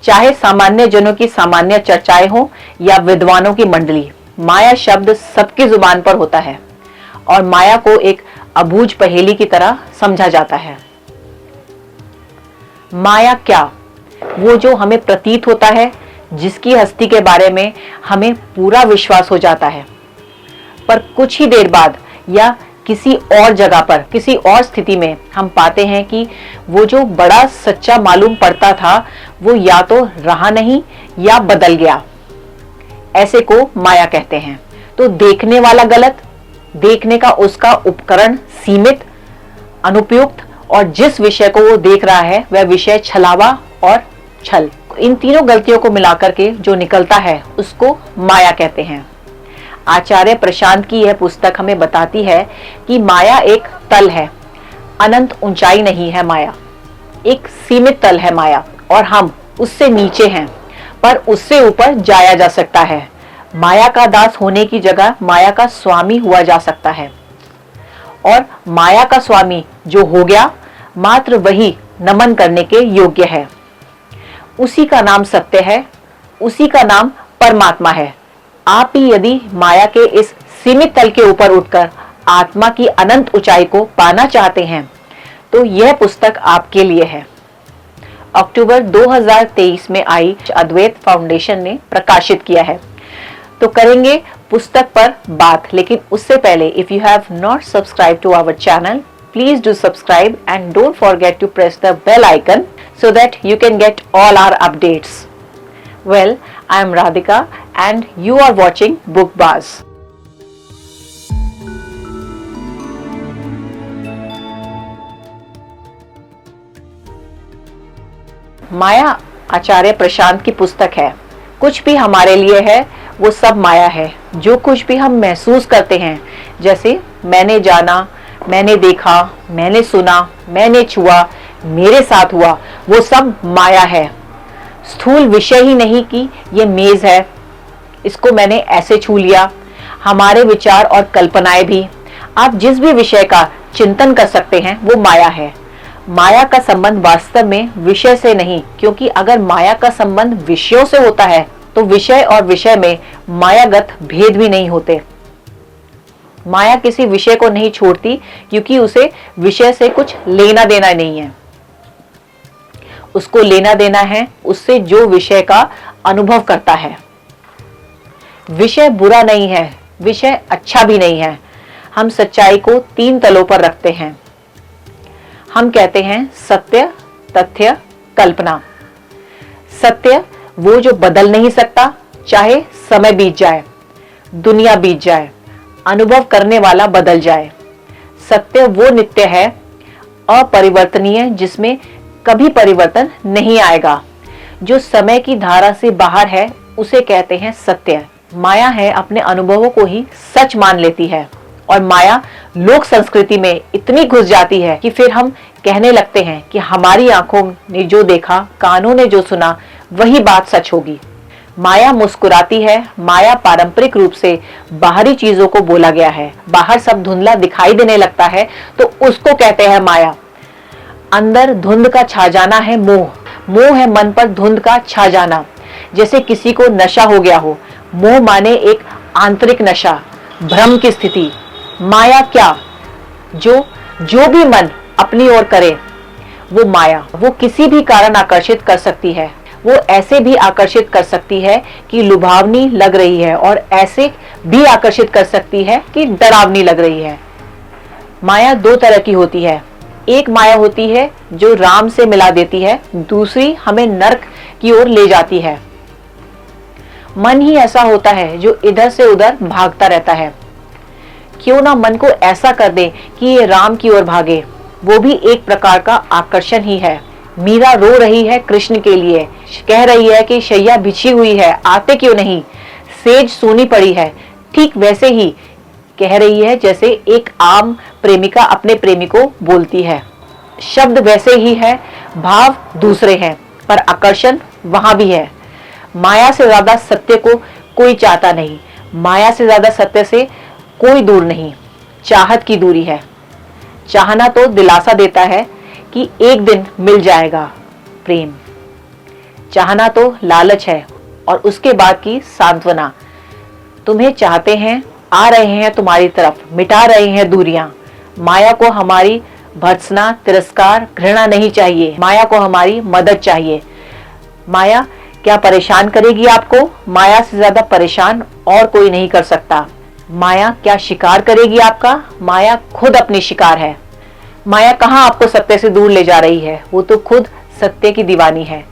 चाहे सामान्य जनों की सामान्य चर्चाएं हो या विद्वानों की मंडली, माया शब्द सबकी जुबान पर होता है और माया को एक अबूझ पहेली की तरह समझा जाता है। माया क्या? वो जो हमें प्रतीत होता है, जिसकी हस्ती के बारे में हमें पूरा विश्वास हो जाता है, पर कुछ ही देर बाद या किसी और जगह पर, किसी और स्थिति में हम पाते हैं कि वो जो बड़ा सच्चा मालूम पड़ता था वो या तो रहा नहीं या बदल गया। ऐसे को माया कहते हैं। तो देखने वाला गलत, देखने का उसका उपकरण सीमित, अनुपयुक्त, और जिस विषय को वो देख रहा है वह विषय छलावा और छल। इन तीनों गलतियों को मिलाकर के जो निकलता है उसको माया कहते हैं। आचार्य प्रशांत की यह पुस्तक हमें बताती है कि माया एक तल है, अनंत ऊंचाई नहीं है माया, एक सीमित तल है माया, और हम उससे नीचे हैं, पर उससे ऊपर जाया जा सकता है। माया का दास होने की जगह माया का स्वामी हुआ जा सकता है, और माया का स्वामी जो हो गया मात्र वही नमन करने के योग्य है। उसी का नाम सत्य है, उसी का नाम परमात्मा है। आप ही यदि माया के इस सीमित तल के ऊपर उठकर आत्मा की अनंत ऊंचाई को पाना चाहते हैं तो यह पुस्तक आपके लिए है। अक्टूबर 2023 में आई अद्वैत फाउंडेशन ने प्रकाशित किया है। तो करेंगे पुस्तक पर बात, लेकिन उससे पहले if you have not subscribe to our channel, please do subscribe and don't forget to press the bell icon so that you can get all our updates. Well, I am Radhika and you are watching Bookbuzz. माया आचार्य प्रशांत की पुस्तक है। कुछ भी हमारे लिए है वो सब माया है। जो कुछ भी हम महसूस करते हैं, जैसे मैंने जाना, मैंने देखा, मैंने सुना, मैंने छुआ, मेरे साथ हुआ, वो सब माया है। स्थूल विषय ही नहीं कि ये मेज है, इसको मैंने ऐसे छू लिया। हमारे विचार और कल्पनाएं भी, आप जिस भी विषय का चिंतन कर सकते हैं वो माया है। माया का संबंध वास्तव में विषय से नहीं, क्योंकि अगर माया का संबंध विषयों से होता है तो विषय और विषय में मायागत भेद भी नहीं होते। माया किसी विषय को नहीं छोड़ती, क्योंकि उसे विषय से कुछ लेना देना नहीं है। उसको लेना देना है उससे जो विषय का अनुभव करता है। विषय बुरा नहीं है, विषय अच्छा भी नहीं है। हम सच्चाई को तीन तलों पर रखते हैं। हम कहते हैं सत्य, तथ्य, कल्पना। सत्य वो जो बदल नहीं सकता, चाहे समय बीत जाए, दुनिया बीत जाए, अनुभव करने वाला बदल जाए। सत्य वो नित्य है, अपरिवर्तनीय, जिसमें कभी परिवर्तन नहीं आएगा। जो समय की धारा से बाहर है उसे कहते हैं सत्य। माया है अपने अनुभवों को ही सच मान लेती है, और माया लोक संस्कृति में इतनी घुस जाती है कि फिर हम कहने लगते हैं कि हमारी आंखों ने जो देखा, कानों ने जो सुना, वही बात सच होगी। माया मुस्कुराती है। माया पारंपरिक रूप से बाहरी चीजों को बोला गया है। बाहर सब धुंधला दिखाई देने लगता है तो उसको कहते हैं माया। अंदर धुंध का छा जाना है मोह। मोह है मन पर धुंध का छा जाना, जैसे किसी को नशा हो गया हो। मोह माने एक आंतरिक नशा, भ्रम की स्थिति। माया क्या? जो भी मन अपनी ओर करे वो माया। वो किसी भी कारण आकर्षित कर सकती है। वो ऐसे भी आकर्षित कर सकती है कि लुभावनी लग रही है, और ऐसे भी आकर्षित कर सकती है कि डरावनी लग रही है। माया दो तरह की होती है। एक माया होती है जो राम से मिला देती है, दूसरी हमें नरक की ओर ले जाती है। मन ही ऐसा होता है जो इधर से उधर भागता रहता है। क्यों ना मन को ऐसा कर दे कि ये राम की ओर भागे, वो भी एक प्रकार का आकर्षण ही है। मीरा रो रही है कृष्ण के लिए, कह रही है कि शैया बिछी हुई है, आते क्यों नहीं, सेज सूनी पड़ी है। ठीक वैसे ही कह रही है जैसे एक आम प्रेमिका अपने प्रेमी को बोलती है। शब्द वैसे ही है, भाव दूसरे हैं, पर आकर्षण वहां भी है। माया से ज्यादा सत्य को कोई चाहता नहीं। माया से ज्यादा सत्य से कोई दूर नहीं। चाहत की दूरी है। चाहना तो दिलासा देता है कि एक दिन मिल जाएगा प्रेम। चाहना तो लालच है और उसके बाद की सांत्वना। तुम्हें चाहते हैं, आ रहे हैं तुम्हारी तरफ, मिटा रहे हैं दूरियां। माया को हमारी भर्त्सना, तिरस्कार, घृणा नहीं चाहिए। माया को हमारी मदद चाहिए। माया क्या परेशान करेगी आपको? माया से ज्यादा परेशान और कोई नहीं कर सकता। माया क्या शिकार करेगी आपका? माया खुद अपनी शिकार है। माया कहां आपको सत्य से दूर ले जा रही है? वो तो खुद सत्य की दीवानी है।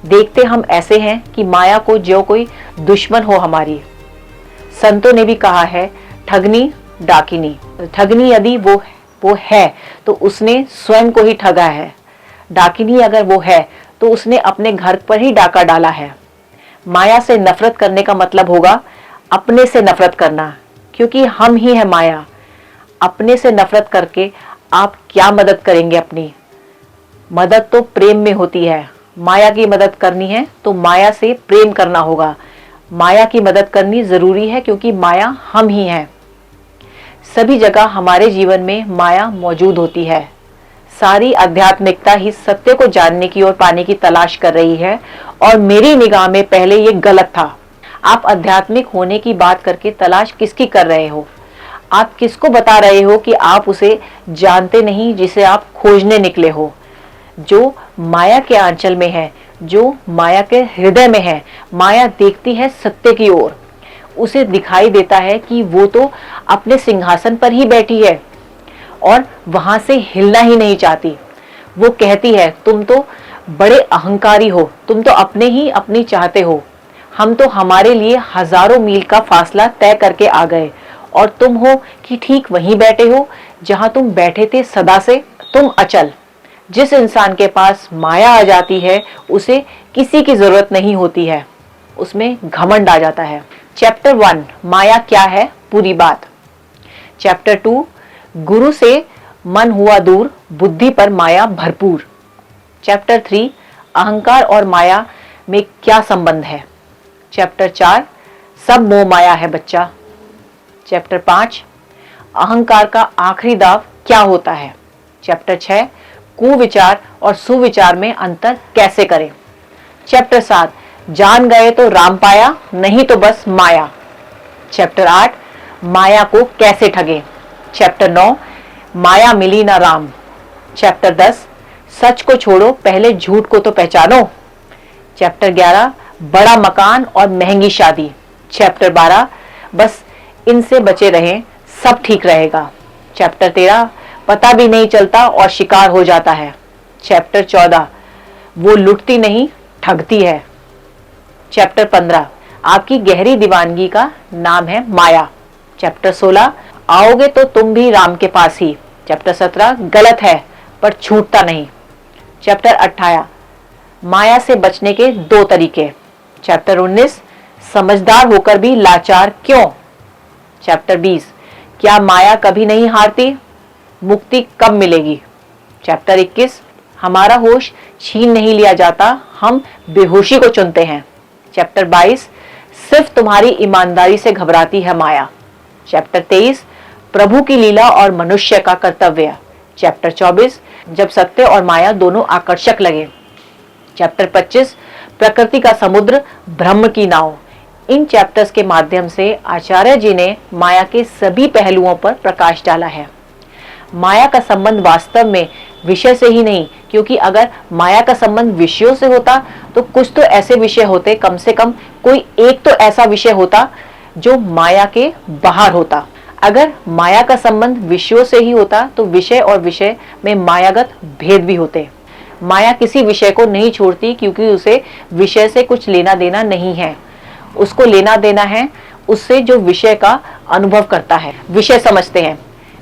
देखते हम ऐसे हैं कि माया को जो कोई दुश्मन हो हमारी। संतों ने भी कहा है, ठगनी डाकिनी। ठगनी यदि वो है तो उसने स्वयं को ही ठगा है। डाकिनी अगर वो है तो उसने अपने घर पर ही डाका डाला है। माया से नफरत करने का मतलब होगा अपने से नफरत करना, क्योंकि हम ही है माया। अपने से नफरत करके आप क्या मदद करेंगे? अपनी मदद तो प्रेम में होती है। माया की मदद करनी है तो माया से प्रेम करना होगा। माया की मदद करनी जरूरी है क्योंकि माया हम ही हैं। सभी जगह हमारे जीवन में माया मौजूद होती है। सारी आध्यात्मिकता ही सत्य को जानने की और पाने की तलाश कर रही है, और मेरी निगाह में पहले ये गलत था। आप आध्यात्मिक होने की बात करके तलाश किसकी कर रहे हो? आप किसको बता रहे हो कि आप उसे जानते नहीं जिसे आप खोजने निकले हो? जो माया के आंचल में है, जो माया के हृदय में है। माया देखती है सत्य की ओर। उसे दिखाई देता है कि वो तो अपने सिंहासन पर ही बैठी है और वहां से हिलना ही नहीं चाहती। वो कहती है, तुम तो बड़े अहंकारी हो, तुम तो अपने ही अपनी चाहते हो। हम तो हमारे लिए हजारों मील का फासला तय करके आ गए, और तुम हो कि ठीक वहीं बैठे हो जहां तुम बैठे थे सदा से। तुम अचल। जिस इंसान के पास माया आ जाती है उसे किसी की जरूरत नहीं होती है, उसमें घमंड आ जाता है। चैप्टर 1, माया क्या है, पूरी बात। चैप्टर 2, गुरु से मन हुआ दूर, बुद्धि पर माया भरपूर। चैप्टर 3, अहंकार और माया में क्या संबंध है। चैप्टर 4, सब मोह माया है बच्चा। चैप्टर 5, अहंकार का आखिरी दाव क्या होता है। चैप्टर 6, कुविचार और सुविचार में अंतर कैसे करें। चैप्टर 7, जान गए तो राम पाया, नहीं तो बस माया। चैप्टर 8, माया को कैसे ठगे। चैप्टर 9, माया मिली ना राम। चैप्टर 10, सच को छोड़ो पहले झूठ को तो पहचानो। चैप्टर 11, बड़ा मकान और महंगी शादी। चैप्टर 12, बस इनसे बचे रहें, सब ठीक रहेगा। चैप्टर 13, पता भी नहीं चलता और शिकार हो जाता है। चैप्टर 14, वो लुटती नहीं ठगती है। चैप्टर 15, आपकी गहरी दीवानगी का नाम है माया। चैप्टर 16, आओगे तो तुम भी राम के पास ही। चैप्टर 17, गलत है पर छूटता नहीं। चैप्टर 18, माया से बचने के 2 तरीके। चैप्टर 19, समझदार होकर भी लाचार क्यों। चैप्टर 20, क्या माया कभी नहीं हारती, मुक्ति कब मिलेगी। चैप्टर 21, हमारा होश छीन नहीं लिया जाता, हम बेहोशी को चुनते हैं। चैप्टर 22, सिर्फ तुम्हारी ईमानदारी से घबराती है माया। चैप्टर 23, प्रभु की लीला और मनुष्य का कर्तव्य। चैप्टर 24, जब सत्य और माया दोनों आकर्षक लगे। चैप्टर 25, प्रकृति का समुद्र, ब्रह्म की नाव। इन चैप्टर्स के माध्यम से आचार्य जी ने माया के सभी पहलुओं पर प्रकाश डाला है। माया का संबंध वास्तव में विषय से ही नहीं, क्योंकि अगर माया का संबंध विषयों से होता तो कुछ तो ऐसे विषय होते, कम से कम कोई एक तो ऐसा विषय होता जो माया के बाहर होता। अगर माया का संबंध विषयों से ही होता तो विषय और विषय में मायागत भेद भी होते। माया किसी विषय को नहीं छोड़ती, क्योंकि उसे विषय से कुछ लेना देना नहीं है। उसको लेना देना है उससे जो विषय का अनुभव करता है। विषय समझते हैं,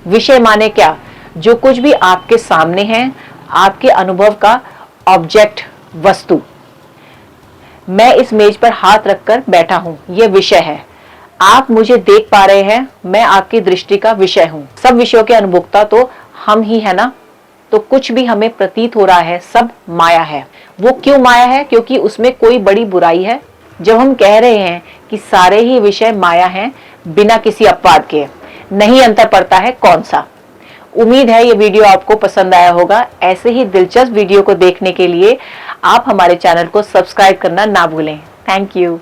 विषय माने क्या, जो कुछ भी आपके सामने है, आपके अनुभव का ऑब्जेक्ट, वस्तु। मैं इस मेज पर हाथ रखकर बैठा हूं, यह विषय है। आप मुझे देख पा रहे हैं, मैं आपकी दृष्टि का विषय हूं। सब विषयों के अनुभोक्ता तो हम ही है ना। तो कुछ भी हमें प्रतीत हो रहा है, सब माया है। वो क्यों माया है? क्योंकि उसमें कोई बड़ी बुराई है। जब हम कह रहे हैं कि सारे ही विषय माया हैं बिना किसी अपवाद के, नहीं अंतर पड़ता है कौन सा। उम्मीद है ये वीडियो आपको पसंद आया होगा। ऐसे ही दिलचस्प वीडियो को देखने के लिए आप हमारे चैनल को सब्सक्राइब करना ना भूलें। Thank you.